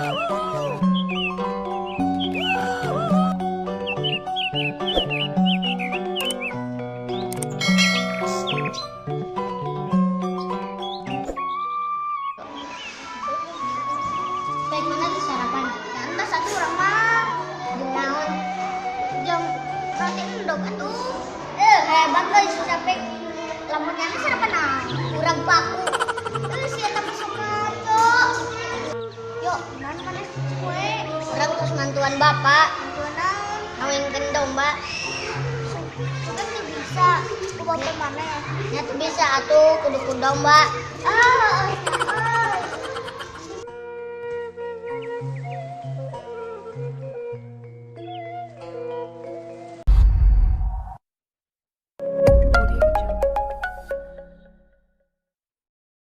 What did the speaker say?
Baik mana di sarapan? Ya entah satu orang mah. Naon? Jam roti endog atuh. Hebat guys sampai lamunnya sarapan kurang baku. Si eta masuk cok. Yuk, naon mana kue? Orang terus mantuan bapak. Mantuan naon? Ngawinkeun domba. Sudah bisa. Ku bapak mana ya? Nya bisa atuh kudu ku domba.